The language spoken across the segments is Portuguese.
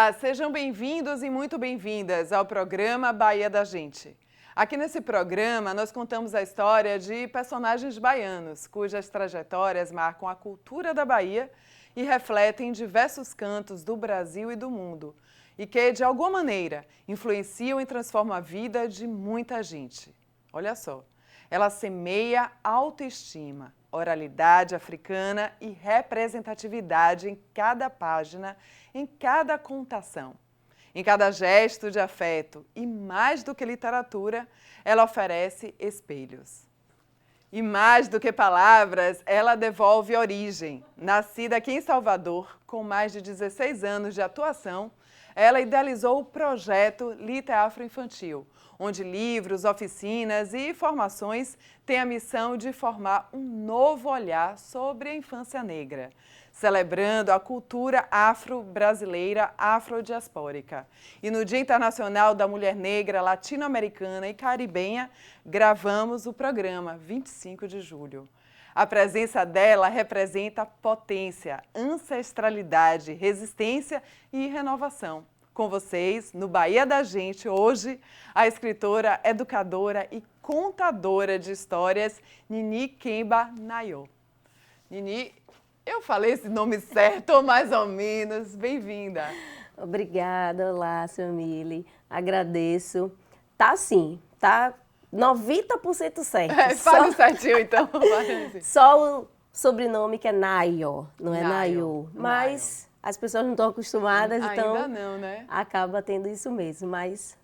Olá, sejam bem-vindos e muito bem-vindas ao programa Bahia da Gente. Aqui nesse programa, nós contamos a história de personagens baianos, cujas trajetórias marcam a cultura da Bahia e refletem diversos cantos do Brasil e do mundo, e que, de alguma maneira, influenciam e transformam a vida de muita gente. Olha só, ela semeia autoestima, oralidade africana e representatividade em cada página, em cada contação. Em cada gesto de afeto e, mais do que literatura, ela oferece espelhos. E mais do que palavras, ela devolve origem. Nascida aqui em Salvador, com mais de 16 anos de atuação, ela idealizou o projeto Lite Afro-Infantil, onde livros, oficinas e formações têm a missão de formar um novo olhar sobre a infância negra, celebrando a cultura afro-brasileira afrodiaspórica. E no Dia Internacional da Mulher Negra, Latino-Americana e Caribenha, gravamos o programa 25 de julho. A presença dela representa potência, ancestralidade, resistência e renovação. Com vocês, no Bahia da Gente, hoje, a escritora, educadora e contadora de histórias, Nini Kemba Nayo. Nini, eu falei esse nome certo, ou mais ou menos? Bem-vinda. Obrigada, olá, Samile. Agradeço. Tá sim, tá 90% certo. Fale certinho, então. Só o sobrenome que é Nayo, não é Nayo. Nayo. Mas as pessoas não estão acostumadas, então ainda não, né? acaba tendo isso mesmo, mas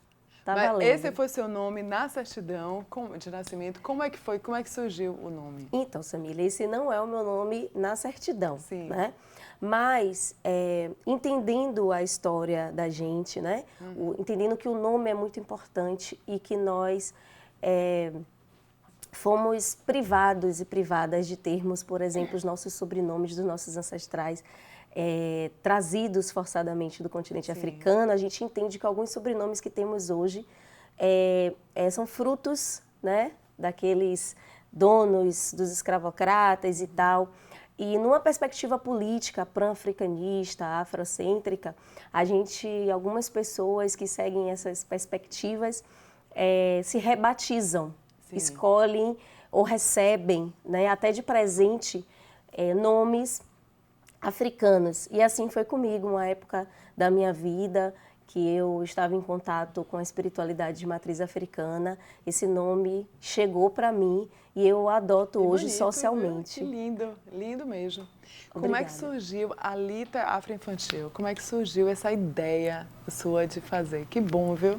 tá Mas valendo. esse foi seu nome na certidão de nascimento. Como é que foi? Como é que surgiu o nome? Então, Samile, esse não é o meu nome na certidão, Sim. né? Mas, entendendo a história da gente, né? Entendendo que o nome é muito importante e que nós fomos privados e privadas de termos, por exemplo, os nossos sobrenomes dos nossos ancestrais, trazidos forçadamente do continente africano. A gente entende que alguns sobrenomes que temos hoje são frutos, né, daqueles donos dos escravocratas e tal. E numa perspectiva política pan-africanista, afrocêntrica, algumas pessoas que seguem essas perspectivas se rebatizam, escolhem ou recebem, né, até de presente, nomes africanos. E assim foi comigo, uma época da minha vida que eu estava em contato com a espiritualidade de matriz africana. Esse nome chegou para mim e eu o adoto hoje bonito, socialmente. Viu? Que lindo, lindo mesmo. Obrigada. Como é que surgiu a Lite Afro-Infantil? Como é que surgiu essa ideia sua de fazer? Que bom, viu?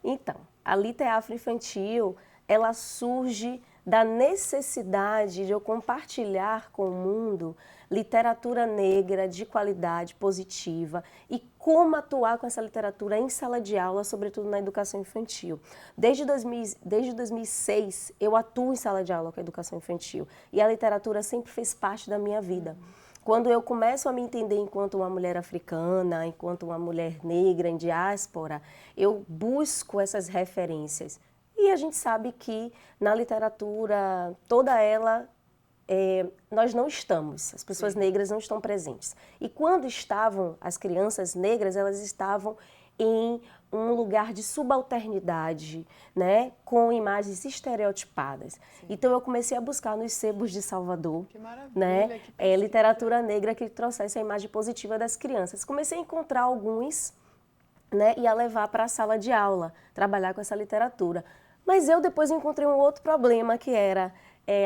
Então, a Lite Afro-Infantil, ela surge da necessidade de eu compartilhar com o mundo literatura negra de qualidade positiva e como atuar com essa literatura em sala de aula, sobretudo na educação infantil. Desde 2006, eu atuo em sala de aula com a educação infantil e a literatura sempre fez parte da minha vida. Quando eu começo a me entender enquanto uma mulher africana, enquanto uma mulher negra em diáspora, eu busco essas referências. E a gente sabe que na literatura, toda ela, nós não estamos, as pessoas negras não estão presentes. E quando estavam as crianças negras, elas estavam em um lugar de subalternidade, né, com imagens estereotipadas. Sim. Então eu comecei a buscar nos sebos de Salvador, né, literatura negra que trouxesse a imagem positiva das crianças. Comecei a encontrar alguns, né, e a levar para a sala de aula, trabalhar com essa literatura. Mas eu depois encontrei um outro problema, que era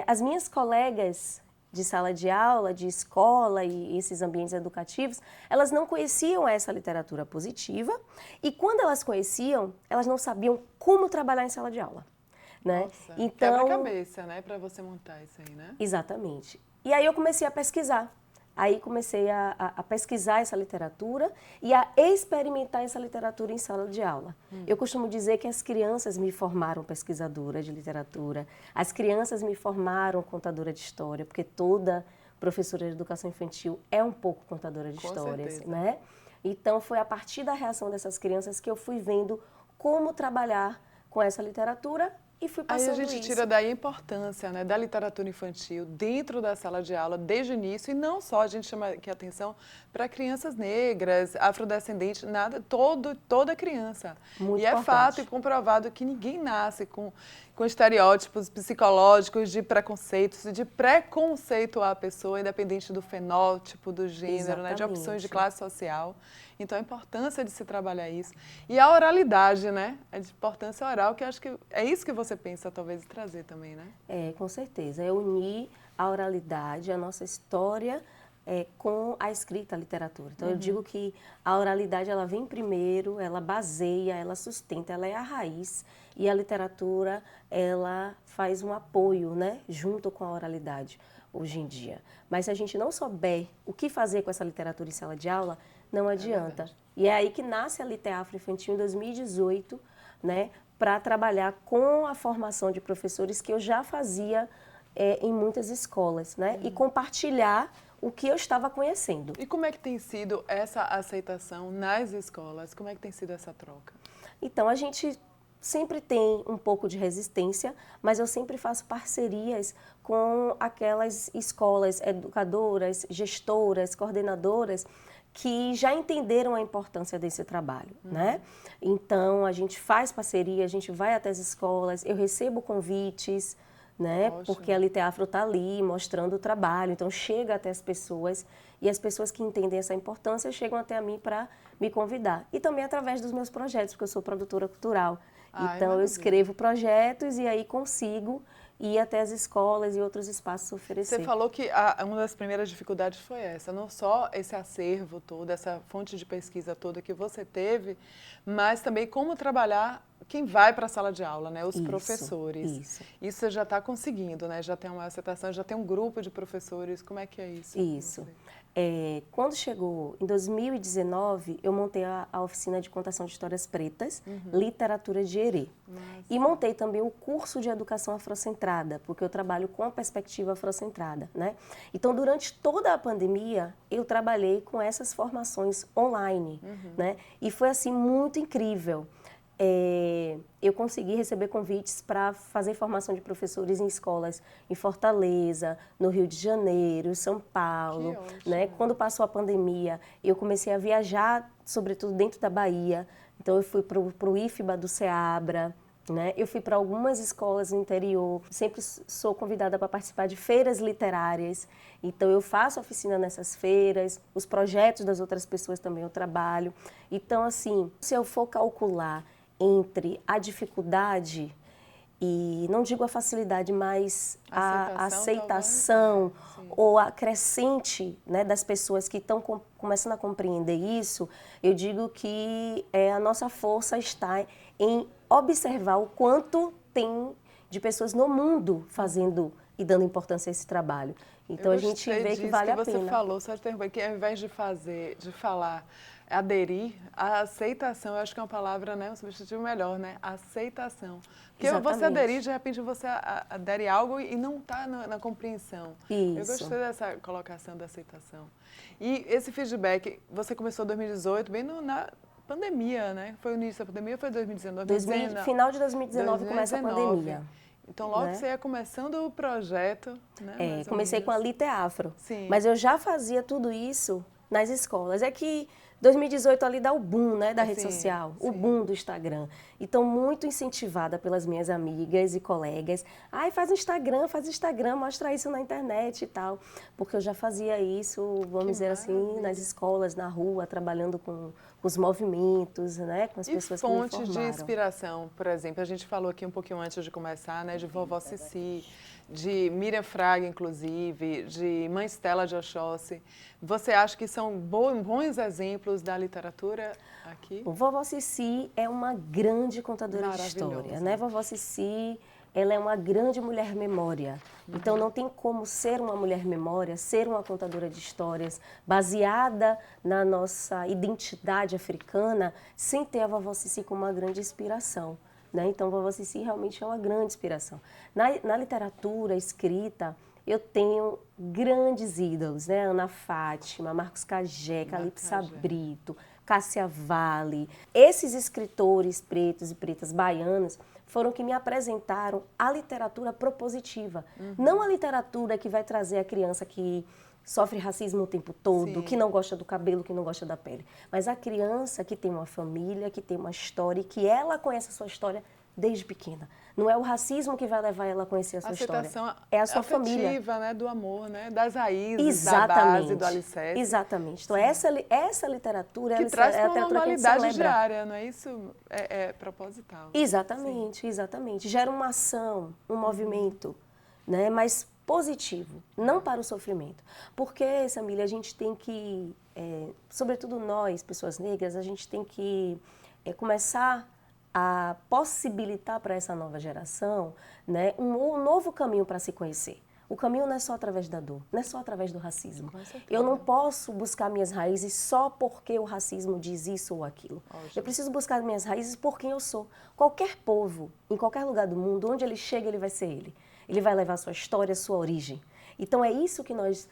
as minhas colegas de sala de aula, de escola e esses ambientes educativos, elas não conheciam essa literatura positiva e quando elas conheciam, elas não sabiam como trabalhar em sala de aula. Né? Nossa, então, quebra-cabeça, né, para você montar isso aí, né? Exatamente. E aí eu comecei a pesquisar. Aí comecei a pesquisar essa literatura e a experimentar essa literatura em sala de aula. Eu costumo dizer que as crianças me formaram pesquisadora de literatura, as crianças me formaram contadora de história, porque toda professora de educação infantil é um pouco contadora de histórias, né? Então foi a partir da reação dessas crianças que eu fui vendo como trabalhar com essa literatura e fui Aí passando a gente isso. tira daí a importância, né, da literatura infantil dentro da sala de aula, desde o início, e não só a gente chama aqui a atenção para crianças negras, afrodescendentes, toda criança. Muito E é fato e importante. comprovado que ninguém nasce com estereótipos psicológicos de preconceitos e de preconceituar a pessoa, independente do fenótipo, do gênero, né, de opções de Exatamente. classe social. Então, a importância de se trabalhar isso. E a oralidade, né? A importância oral, que eu acho que é isso que você pensa, talvez, trazer também, né? Com certeza. É unir a oralidade, a nossa história, com a escrita, a literatura. Então, eu digo que a oralidade, ela vem primeiro, ela baseia, ela sustenta, ela é a raiz. E a literatura, ela faz um apoio, né, junto com a oralidade, hoje em dia. Mas se a gente não souber o que fazer com essa literatura em sala de aula, não adianta. E é aí que nasce a Liteafro Infantil em 2018, né, para trabalhar com a formação de professores que eu já fazia em muitas escolas, né, e compartilhar o que eu estava conhecendo. E como é que tem sido essa aceitação nas escolas? Como é que tem sido essa troca? Então, a gente sempre tem um pouco de resistência, mas eu sempre faço parcerias com aquelas escolas educadoras, gestoras, coordenadoras que já entenderam a importância desse trabalho, né? Então, a gente faz parceria, a gente vai até as escolas, eu recebo convites, né? Ótimo. Porque a Liteafro está ali mostrando o trabalho, então chega até as pessoas e as pessoas que entendem essa importância chegam até a mim para me convidar. E também através dos meus projetos, porque eu sou produtora cultural. Então, eu escrevo projetos e aí consigo ir até as escolas e outros espaços oferecer. Você falou que uma das primeiras dificuldades foi essa, não só esse acervo todo, essa fonte de pesquisa toda que você teve, mas também como trabalhar quem vai para a sala de aula, né? Os professores. Isso você já está conseguindo, né? Já tem uma aceitação, já tem um grupo de professores. Como é que é isso? Isso. Quando chegou em 2019, eu montei a oficina de contação de histórias pretas, literatura de Herê. E montei também o curso de educação afrocentrada, porque eu trabalho com a perspectiva afrocentrada, né? Então, durante toda a pandemia, eu trabalhei com essas formações online, né? E foi, assim, muito incrível. Eu consegui receber convites para fazer formação de professores em escolas em Fortaleza, no Rio de Janeiro, São Paulo, né? Quando passou a pandemia, eu comecei a viajar, sobretudo dentro da Bahia. Então, eu fui para o IFBA do Ceabra, né? Eu fui para algumas escolas no interior, sempre sou convidada para participar de feiras literárias, então eu faço oficina nessas feiras, os projetos das outras pessoas também eu trabalho. Então, assim, se eu for calcular entre a dificuldade e, não digo a facilidade, mas a aceitação ou a crescente, né, das pessoas que estão começando a compreender isso, eu digo que a nossa força está em observar o quanto tem de pessoas no mundo fazendo e dando importância a esse trabalho. Então, a gente vê que vale a pena. Você falou, só de interromper, que ao invés de falar, aderir, a aceitação, eu acho que é uma palavra, né, um substitutivo melhor, né? Aceitação. Porque você aderir, de repente você adere a algo e não está na compreensão. Isso. Eu gostei dessa colocação da aceitação. E esse feedback, você começou em 2018, bem na pandemia, né? Foi o início da pandemia ou foi 2019? Final de 2019 começa a pandemia. Então, logo que você ia começando o projeto, né? Comecei com a Liteafro. Sim. Mas eu já fazia tudo isso nas escolas. É que 2018 ali dá o boom, né, da rede social, o boom do Instagram. Então, muito incentivada pelas minhas amigas e colegas. Ai, faz Instagram, mostra isso na internet e tal. Porque eu já fazia isso, vamos dizer assim, nas escolas, na rua, trabalhando com os movimentos, né, com as pessoas que me formaram. E fonte de inspiração, por exemplo, a gente falou aqui um pouquinho antes de começar, né, de Vovó Cici, de Miriam Fraga, inclusive, de Mãe Stella de Oxóssi. Você acha que são bons exemplos da literatura aqui? Vovó Cici é uma grande contadora de história, né? Vovó Cici, ela é uma grande mulher memória. Então, não tem como ser uma mulher memória, ser uma contadora de histórias baseada na nossa identidade africana, sem ter a Vovó Cici como uma grande inspiração. Né? Então, Vovó Cici realmente é uma grande inspiração. Na literatura escrita, eu tenho grandes ídolos, né? Ana Fátima, Marcos Cagé, Calypsa Brito, Cássia Vale. Esses escritores pretos e pretas baianos foram que me apresentaram a literatura propositiva. Não a literatura que vai trazer a criança que sofre racismo o tempo todo, Sim. que não gosta do cabelo, que não gosta da pele. Mas a criança que tem uma família, que tem uma história e que ela conhece a sua história desde pequena. Não é o racismo que vai levar ela a conhecer a sua história. É a sua família. Afetiva, né, do amor, né, das raízes, Exatamente. da base, do alicerce. Exatamente. Então, essa literatura Que traz é a para uma literatura que a gente normalidade celebra. diária, não é isso? É proposital. Exatamente, exatamente. Gera uma ação, um movimento, né, mas positivo, não para o sofrimento. Porque, Samília, a gente tem que, sobretudo nós, pessoas negras, a gente tem que começar a possibilitar para essa nova geração, né, um novo caminho para se conhecer. O caminho não é só através da dor, não é só através do racismo. Eu não posso buscar minhas raízes só porque o racismo diz isso ou aquilo. Eu preciso buscar minhas raízes por quem eu sou. Qualquer povo, em qualquer lugar do mundo, onde ele chega, ele vai ser ele. Ele vai levar sua história, sua origem. Então é isso que nós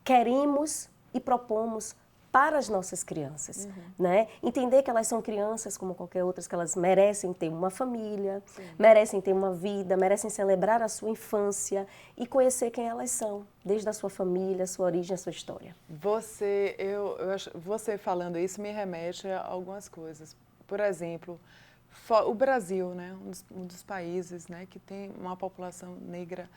queremos e propomos para as nossas crianças, né? Entender que elas são crianças como qualquer outras, que elas merecem ter uma família, merecem ter uma vida, merecem celebrar a sua infância e conhecer quem elas são, desde a sua família, a sua origem, a sua história. Você falando isso me remete a algumas coisas. Por exemplo, o Brasil, né, um dos países, né, que tem uma população negra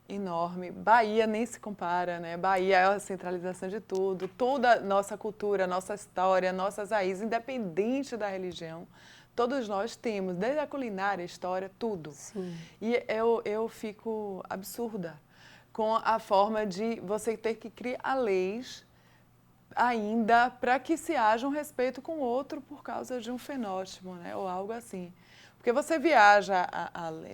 enorme. Bahia nem se compara, né? Bahia é a centralização de tudo, toda a nossa cultura, nossa história, nossas raízes, independente da religião, todos nós temos, desde a culinária, a história, tudo. Sim. E eu fico absurda com a forma de você ter que criar leis ainda para que se haja um respeito com o outro por causa de um fenótipo, né? Ou algo assim. Porque você viaja,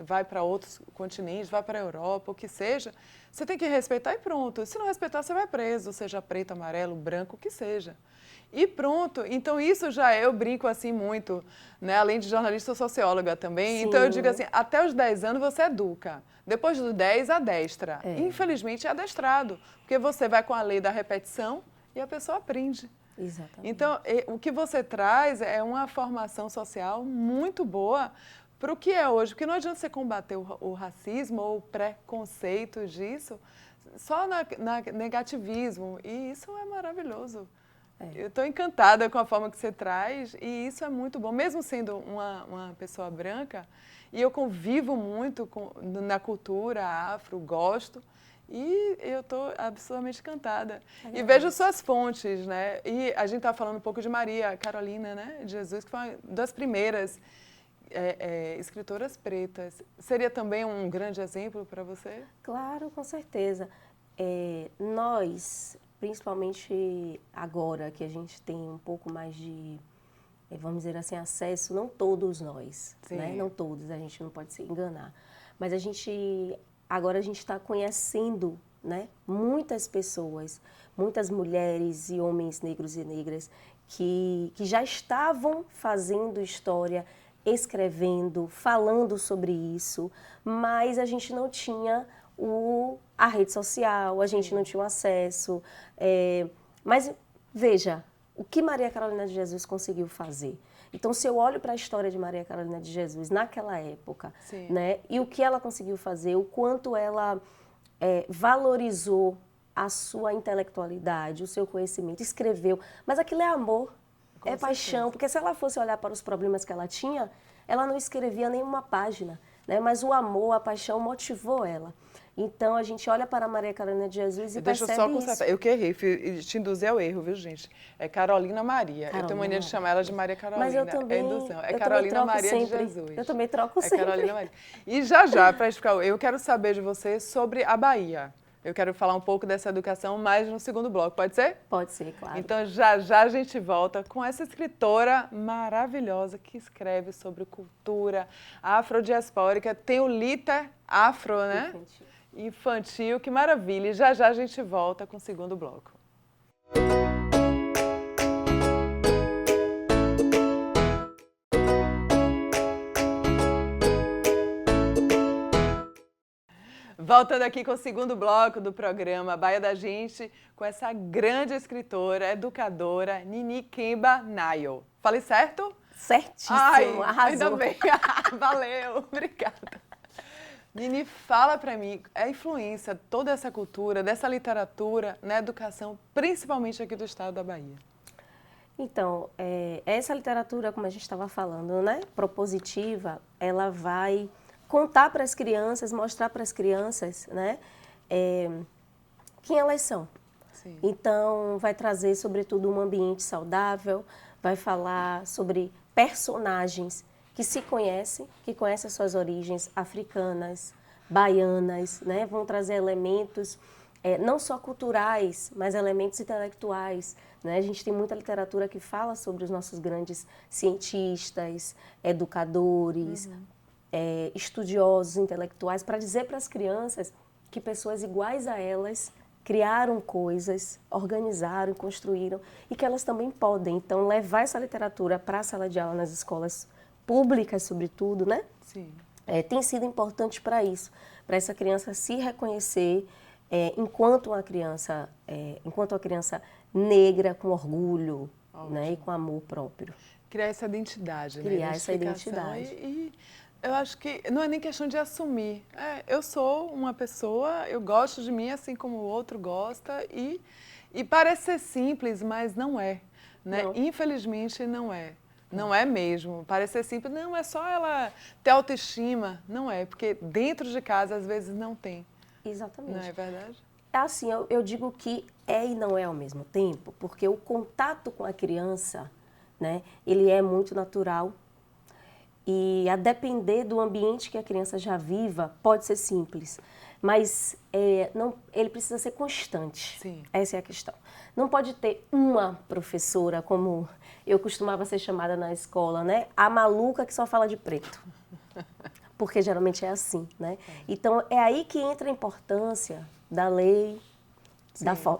vai para outros continentes, vai para a Europa, o que seja, você tem que respeitar e pronto. Se não respeitar, você vai preso, seja preto, amarelo, branco, o que seja. E pronto. Então, isso eu brinco assim muito, né? Além de jornalista, sou socióloga também. Sim. Então, eu digo assim, até os 10 anos você educa. Depois dos 10, adestra. Infelizmente, é adestrado. Porque você vai com a lei da repetição e a pessoa aprende. Exatamente. Então, o que você traz é uma formação social muito boa para o que é hoje. Porque não adianta você combater o racismo ou o preconceito disso só na negativismo. E isso é maravilhoso. Eu estou encantada com a forma que você traz e isso é muito bom. Mesmo sendo uma pessoa branca, e eu convivo muito na cultura afro, gosto. E eu estou absolutamente encantada. E vejo suas fontes, né? E a gente está falando um pouco de Maria Carolina, né? De Jesus, que foi uma das primeiras escritoras pretas. Seria também um grande exemplo para você? Claro, com certeza. Nós, principalmente agora que a gente tem um pouco mais de, vamos dizer assim, acesso, não todos nós, né? Não todos, a gente não pode se enganar. Mas agora a gente está conhecendo, né, muitas pessoas, muitas mulheres e homens negros e negras que já estavam fazendo história, escrevendo, falando sobre isso, mas a gente não tinha a rede social, a gente não tinha o acesso. Mas veja, o que Maria Carolina de Jesus conseguiu fazer? Então, se eu olho para a história de Maria Carolina de Jesus naquela época, né, e o que ela conseguiu fazer, o quanto ela valorizou a sua intelectualidade, o seu conhecimento, escreveu, mas aquilo é amor, é paixão, porque se ela fosse olhar para os problemas que ela tinha, ela não escrevia nenhuma página, né, mas o amor, a paixão motivou ela. Então, a gente olha para Maria Carolina de Jesus e percebe isso. Deixa eu só consertar. Eu que errei, te induzi ao erro, viu, gente? É Carolina Maria. Eu tenho mania de chamar ela de Maria Carolina. Mas eu também, é indução. É Carolina Maria sempre. de Jesus. Eu também troco sempre. É Carolina Maria. E já, para explicar, eu quero saber de você sobre a Bahia. Eu quero falar um pouco dessa educação mais no segundo bloco, pode ser? Pode ser, claro. Então, já a gente volta com essa escritora maravilhosa que escreve sobre cultura afrodiaspórica. Tem o Liter Afro, né? Infantil, que maravilha. E já a gente volta com o segundo bloco. Voltando aqui com o segundo bloco do programa Bahia da Gente, com essa grande escritora, educadora, Nini Kemba Nayo. Falei certo? Certíssimo, Ai, arrasou. ainda bem. Valeu, obrigada. Nini, fala pra mim, a influência toda essa cultura, dessa literatura na educação, principalmente aqui do estado da Bahia. Então, essa literatura, como a gente estava falando, né, propositiva, ela vai contar para as crianças, mostrar para as crianças, né, quem elas são. Sim. Então, vai trazer, sobretudo, um ambiente saudável, vai falar sobre personagens que se conhecem, que conhecem as suas origens africanas, baianas, né, vão trazer elementos não só culturais, mas elementos intelectuais. Né? A gente tem muita literatura que fala sobre os nossos grandes cientistas, educadores, estudiosos intelectuais, para dizer para as crianças que pessoas iguais a elas criaram coisas, organizaram, construíram e que elas também podem. Então, levar essa literatura para a sala de aula nas escolas públicas, sobretudo, né? Sim. Tem sido importante para isso, para essa criança se reconhecer enquanto uma criança negra com orgulho, né, e com amor próprio. Criar essa identidade, Criar né? essa identidade. E eu acho que não é nem questão de assumir. Eu sou uma pessoa, eu gosto de mim assim como o outro gosta e parece ser simples, mas não é. Né? Não. Infelizmente não é. Não é mesmo. Parece ser simples, não, é só ela ter autoestima. Não é, porque dentro de casa às vezes não tem. Exatamente. Não é verdade? Assim, eu digo que e não é ao mesmo tempo, porque o contato com a criança, né, ele é muito natural e a depender do ambiente que a criança já viva, pode ser simples, mas ele precisa ser constante. Sim. Essa é a questão. Não pode ter uma professora, como eu costumava ser chamada na escola, né, a maluca que só fala de preto. Porque geralmente é assim, né? Então, é aí que entra a importância da lei,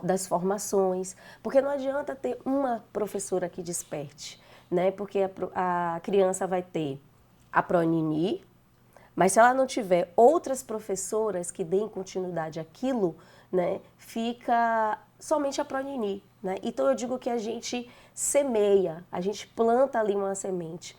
das formações, porque não adianta ter uma professora que desperte, né? Porque a criança vai ter a ProNini, mas se ela não tiver outras professoras que deem continuidade àquilo, né, fica somente a ProNini, né? Então, eu digo que a gente semeia, a gente planta ali uma semente.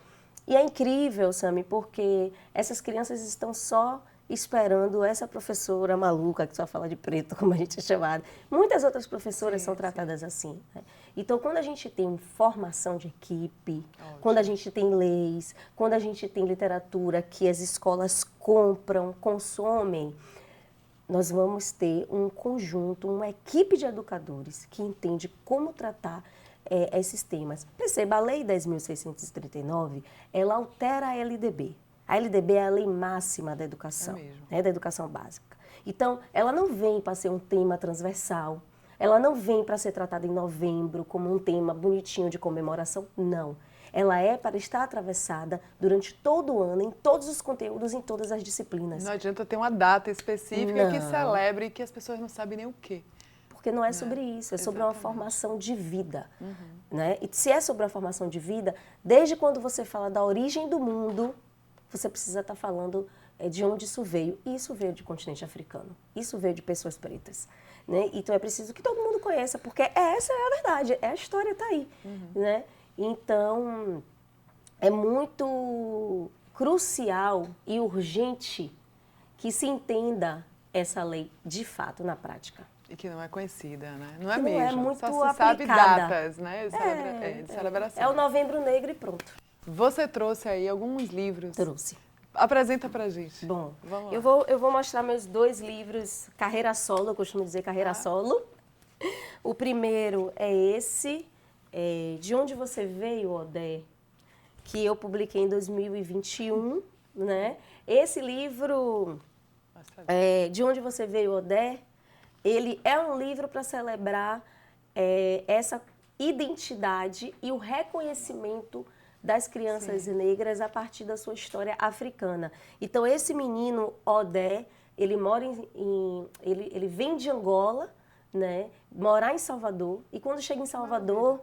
E é incrível, Sami, porque essas crianças estão só esperando essa professora maluca que só fala de preto, como a gente é chamada. Muitas outras professoras são tratadas assim. Né? Então, quando a gente tem formação de equipe, quando a gente tem leis, quando a gente tem literatura que as escolas compram, consomem, nós vamos ter um conjunto, uma equipe de educadores que entende como tratar esses temas. Perceba, a Lei 10.639, ela altera a LDB. A LDB é a lei máxima da educação, né, da educação básica. Então, ela não vem para ser um tema transversal, ela não vem para ser tratada em novembro como um tema bonitinho de comemoração, não. Ela é para estar atravessada durante todo o ano, em todos os conteúdos, em todas as disciplinas. Não adianta ter uma data específica que celebre e que as pessoas não sabem nem o quê. Porque não é sobre isso, é sobre uma formação de vida. Né? E se é sobre a formação de vida, desde quando você fala da origem do mundo, você precisa estar falando de onde isso veio. E isso veio do continente africano, isso veio de pessoas pretas. Né? Então é preciso que todo mundo conheça, porque essa é a verdade, a história está aí. Né? Então é muito crucial e urgente que se entenda essa lei de fato na prática. E que não é conhecida, né? Não é que mesmo. Não é muito Só se aplicada. sabe datas, né? De celebração. É o Novembro Negro e pronto. Você trouxe aí alguns livros. Trouxe. Apresenta pra gente. Bom, vamos lá. Eu vou mostrar meus 2 livros, carreira solo, eu costumo dizer carreira solo. O primeiro é esse, De Onde Você Veio, Odé, que eu publiquei em 2021, né? Esse livro, De Onde Você Veio, Odé, ele é um livro para celebrar essa identidade e o reconhecimento das crianças negras a partir da sua história africana. Então, esse menino, Odé, ele mora ele vem de Angola, né, morar em Salvador, e quando chega em Salvador,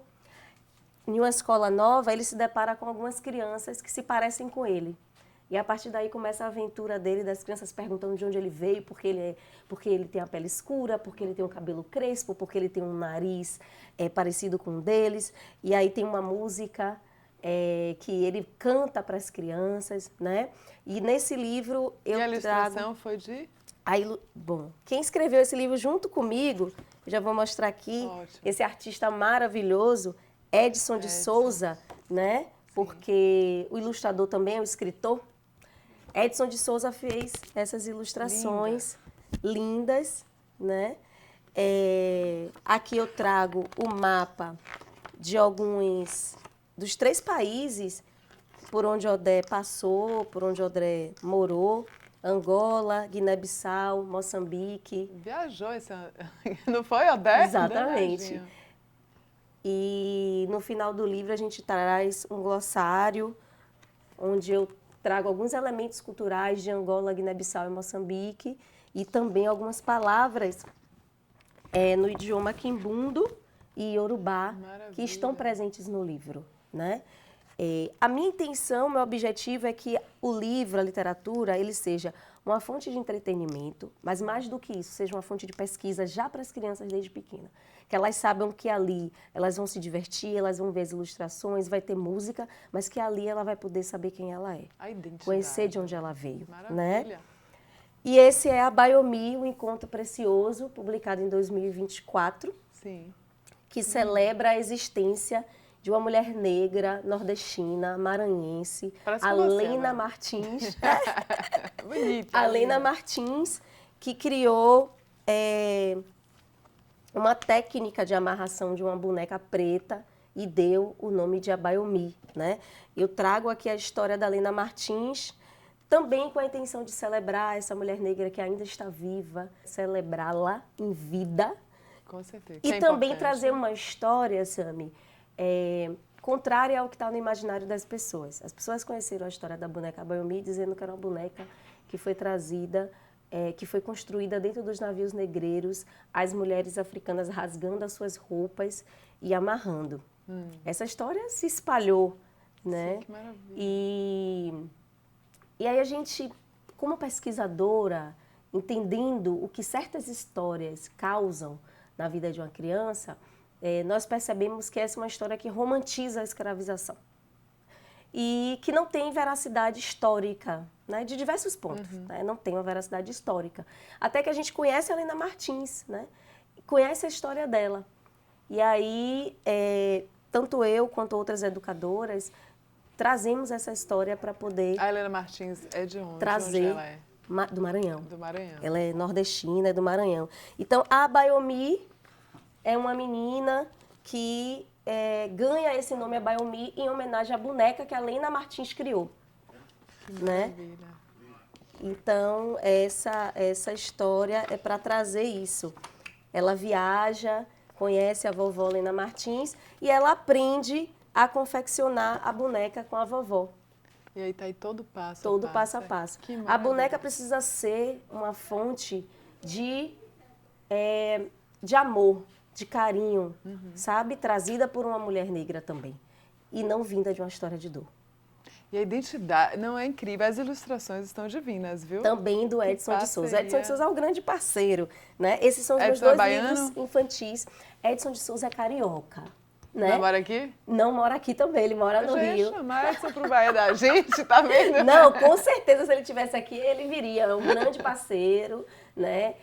em uma escola nova, ele se depara com algumas crianças que se parecem com ele. E a partir daí começa a aventura dele, das crianças perguntando de onde ele veio, porque ele tem a pele escura, porque ele tem o cabelo crespo, porque ele tem um nariz parecido com um deles. E aí tem uma música que ele canta para as crianças, né? E nesse livro eu trago... E a ilustração trago... foi de... Bom, quem escreveu esse livro junto comigo, eu já vou mostrar aqui, Ótimo. esse artista maravilhoso, Edson de Souza, né? Porque o ilustrador também é um escritor. Edson de Souza fez essas ilustrações lindas, né? Aqui eu trago o mapa de alguns dos 3 países por onde Odé passou, por onde Odé morou. Angola, Guiné-Bissau, Moçambique. Viajou, não foi, Odé? Exatamente. E no final do livro a gente traz um glossário, onde eu trago alguns elementos culturais de Angola, Guiné-Bissau e Moçambique, e também algumas palavras no idioma quimbundo e iorubá, que estão presentes no livro, né? A minha intenção, meu objetivo é que o livro, a literatura, ele seja uma fonte de entretenimento, mas mais do que isso, seja uma fonte de pesquisa já para as crianças desde pequena. Que elas saibam que ali elas vão se divertir, elas vão ver as ilustrações, vai ter música, mas que ali ela vai poder saber quem ela é. A identidade. Conhecer de onde ela veio. Maravilha. Né? E esse é a Baiomi, um encontro precioso, publicado em 2024, Sim. que celebra a existência de uma mulher negra, nordestina, maranhense, a Lena Martins. Bonita. A Lena Martins, que criou uma técnica de amarração de uma boneca preta e deu o nome de Abaiomi, né? Eu trago aqui a história da Lena Martins, também com a intenção de celebrar essa mulher negra que ainda está viva, celebrá-la em vida. Com certeza. E também trazer uma história, Sami, contrária ao que está no imaginário das pessoas. As pessoas conheceram a história da boneca Abaiomi dizendo que era uma boneca que foi trazida, que foi construída dentro dos navios negreiros, as mulheres africanas rasgando as suas roupas e amarrando. Essa história se espalhou, né? Sim, que maravilha. E aí a gente, como pesquisadora, entendendo o que certas histórias causam na vida de uma criança, nós percebemos que essa é uma história que romantiza a escravização e que não tem veracidade histórica, né, de diversos pontos, né, não tem uma veracidade histórica. Até que a gente conhece a Lena Martins, né, conhece a história dela. E aí, tanto eu quanto outras educadoras trazemos essa história para poder... A Lena Martins é de onde? Trazer de onde ela é? Do Maranhão. Do Maranhão. Ela é nordestina, é do Maranhão. Então, a Abaiomi é uma menina que ganha esse nome Abaiomi em homenagem à boneca que a Lena Martins criou. Que né? maravilha. Então, essa história é para trazer isso. Ela viaja, conhece a vovó Lena Martins e ela aprende a confeccionar a boneca com a vovó. E aí tá aí todo passo Todo passo a passo. A boneca precisa ser uma fonte de amor, de carinho, sabe? Trazida por uma mulher negra também. E não vinda de uma história de dor. E a identidade, não é incrível? As ilustrações estão divinas, viu? Também do Edson de Souza. Edson de Souza é um grande parceiro, né? Esses são os meus Edson dois livros infantis. Edson de Souza é carioca. Né? Não mora aqui? Não mora aqui também, ele mora no Rio. Eu ia chamar Edson pro Bahia da gente, tá vendo? Não, com certeza, se ele estivesse aqui, ele viria. É um grande parceiro, né?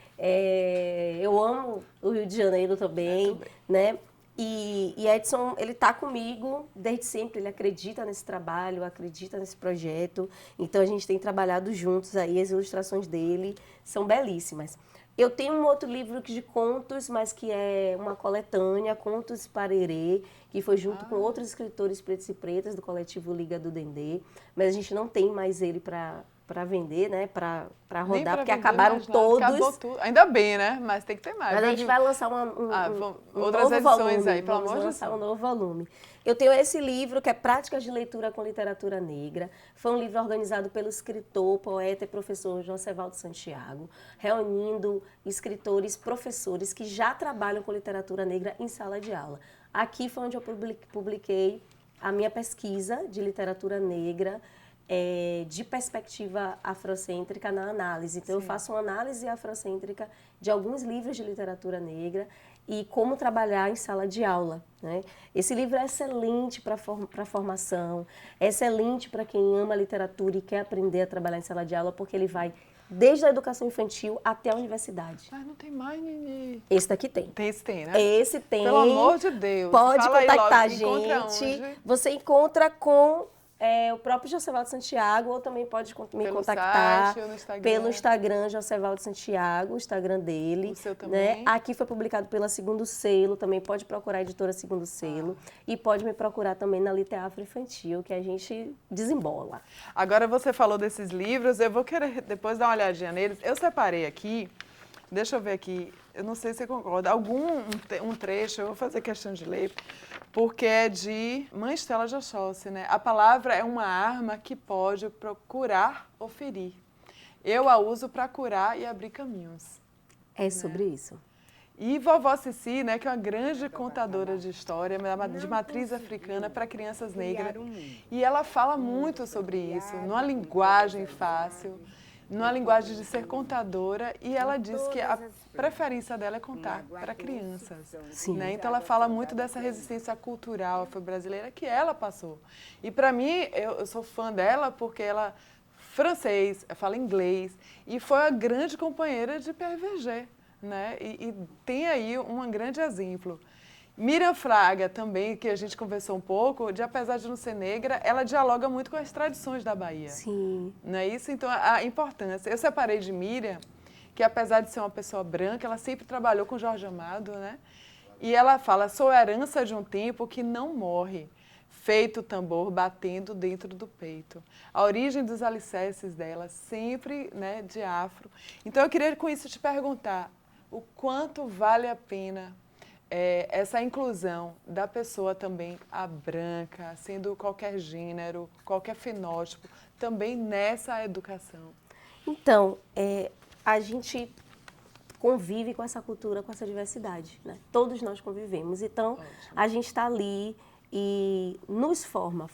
Eu amo o Rio de Janeiro também, né? E Edson, ele tá comigo desde sempre, ele acredita nesse trabalho, acredita nesse projeto. Então, a gente tem trabalhado juntos aí, as ilustrações dele são belíssimas. Eu tenho um outro livro de contos, mas que é uma coletânea, Contos Parerê, que foi junto com outros escritores pretos e pretas do coletivo Liga do Dendê. Mas a gente não tem mais ele para vender, né? Para rodar, porque acabaram todos. Acabou tudo. Ainda bem, né? Mas tem que ter mais. Mas a gente vai lançar outras novo edições volume. aí, pelo amor de Deus. Vamos lançar um novo volume. Eu tenho esse livro, que é Práticas de Leitura com Literatura Negra. Foi um livro organizado pelo escritor, poeta e professor Josevaldo Santiago, reunindo escritores, professores que já trabalham com literatura negra em sala de aula. Aqui foi onde eu publiquei a minha pesquisa de literatura negra, de perspectiva afrocêntrica na análise. Então, Sim. eu faço uma análise afrocêntrica de alguns livros de literatura negra e como trabalhar em sala de aula, né? Esse livro é excelente para a formação, é excelente para quem ama literatura e quer aprender a trabalhar em sala de aula, porque ele vai desde a educação infantil até a universidade. Mas não tem mais, Nini. Esse daqui tem. Esse tem, né? Esse tem. Pelo amor de Deus. Pode Fala aí contactar a logo, encontra gente. onde? Você encontra com o próprio Josevaldo Santiago, ou também pode me Pelo contactar site ou no Instagram? pelo Instagram, Josevaldo Santiago, o Instagram dele. O seu né? também? Aqui foi publicado pela Segundo Selo, também pode procurar a editora Segundo Selo. E pode me procurar também na Liteafro Infantil, que a gente desembola. Agora você falou desses livros, eu vou querer depois dar uma olhadinha neles. Eu separei aqui, deixa eu ver aqui, eu não sei se você concorda, um trecho, eu vou fazer questão de ler, porque é de Mãe Estela de Oxóssi, né? A palavra é uma arma que pode procurar ou ferir. Eu a uso para curar e abrir caminhos. É sobre isso. E vovó Cici, né, que é uma grande contadora de história, de matriz africana para crianças negras. E ela fala muito sobre isso, numa linguagem fácil, numa linguagem de ser contadora. E ela diz que a preferência dela é contar para crianças. Sim. Né? Então ela fala muito dessa resistência cultural afro-brasileira que ela passou. E para mim, eu sou fã dela porque ela francês, fala inglês e foi a grande companheira de Pierre Verger. Né? E tem aí um grande exemplo. Miriam Fraga também, que a gente conversou um pouco, apesar de não ser negra, ela dialoga muito com as tradições da Bahia. Sim. Não é isso? Então, a importância. Eu separei de Miriam, que apesar de ser uma pessoa branca, ela sempre trabalhou com Jorge Amado, né? E ela fala, sou herança de um tempo que não morre, feito o tambor batendo dentro do peito. A origem dos alicerces dela, sempre, né, de afro. Então, eu queria com isso te perguntar, o quanto vale a pena essa inclusão da pessoa também, a branca, sendo qualquer gênero, qualquer fenótipo, também nessa educação? Então, a gente convive com essa cultura, com essa diversidade, né? Todos nós convivemos. Então, Ótimo. a gente está ali e nos forma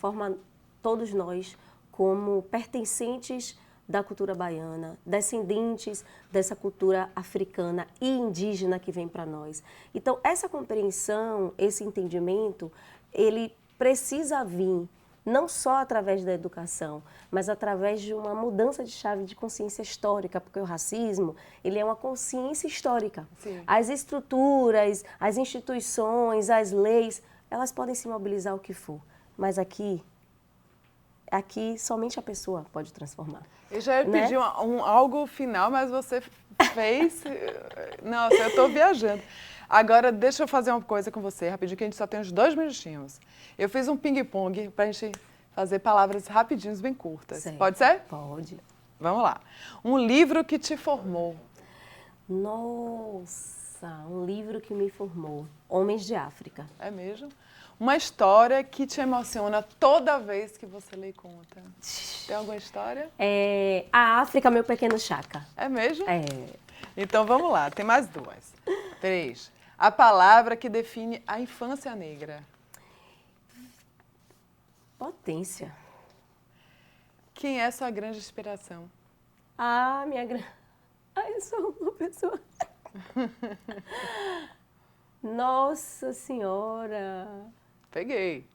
todos nós como pertencentes da cultura baiana, descendentes dessa cultura africana e indígena que vem para nós. Então, essa compreensão, esse entendimento, ele precisa vir não só através da educação, mas através de uma mudança de chave de consciência histórica, porque o racismo, ele é uma consciência histórica. Sim. As estruturas, as instituições, as leis, elas podem se mobilizar o que for, mas aqui somente a pessoa pode transformar. Eu já ia pedir algo final, mas você fez... Nossa, eu estou viajando. Agora, deixa eu fazer uma coisa com você, rapidinho, que a gente só tem uns 2 minutinhos. Eu fiz um ping-pong para a gente fazer palavras rapidinhos, bem curtas. Certo. Pode ser? Pode. Vamos lá. Um livro que te formou. Nossa, um livro que me formou. Homens de África. É mesmo? Uma história que te emociona toda vez que você lê e conta. Tem alguma história? A África, meu pequeno Chaka. É mesmo? É. Então vamos lá, tem mais 2. 3. A palavra que define a infância negra. Potência. Quem é sua grande inspiração? Eu sou uma pessoa... Nossa Senhora. Peguei.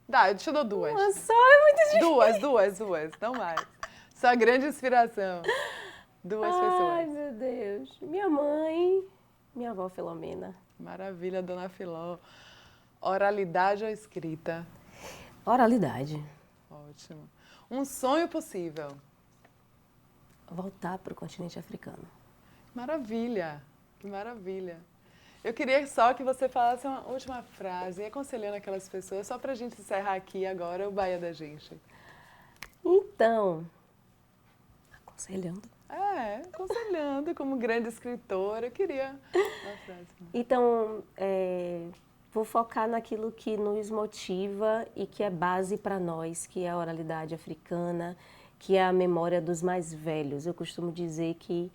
Dá, eu te dou 2. Uma só é muito difícil. 2, não mais. Sua grande inspiração. 2 pessoas. Ai, meu Deus. Minha mãe, minha avó Filomena. Maravilha, dona Filó. Oralidade ou escrita? Oralidade. Ótimo. Um sonho possível? Voltar para o continente africano. Maravilha, que maravilha. Eu queria só que você falasse uma última frase, aconselhando aquelas pessoas, só para a gente encerrar aqui agora o Bahia da Gente. Então, aconselhando. Aconselhando como grande escritora, eu queria uma frase. Então, vou focar naquilo que nos motiva e que é base para nós, que é a oralidade africana, que é a memória dos mais velhos. Eu costumo dizer que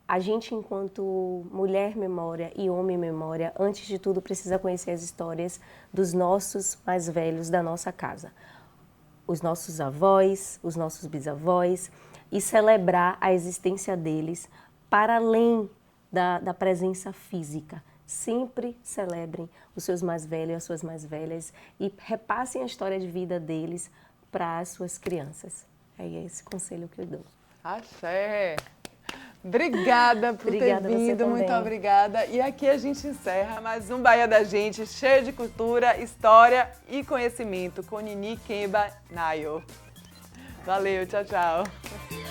a gente, enquanto mulher memória e homem memória, antes de tudo precisa conhecer as histórias dos nossos mais velhos da nossa casa. os nossos avós, os nossos bisavós e celebrar a existência deles para além da presença física. Sempre celebrem os seus mais velhos e as suas mais velhas e repassem a história de vida deles para as suas crianças. É esse conselho que eu dou. Axé! Obrigada por ter vindo, muito obrigada. E aqui a gente encerra mais um Bahia da Gente, cheio de cultura, história e conhecimento, com Nini Kemba Nayo. Valeu, tchau, tchau.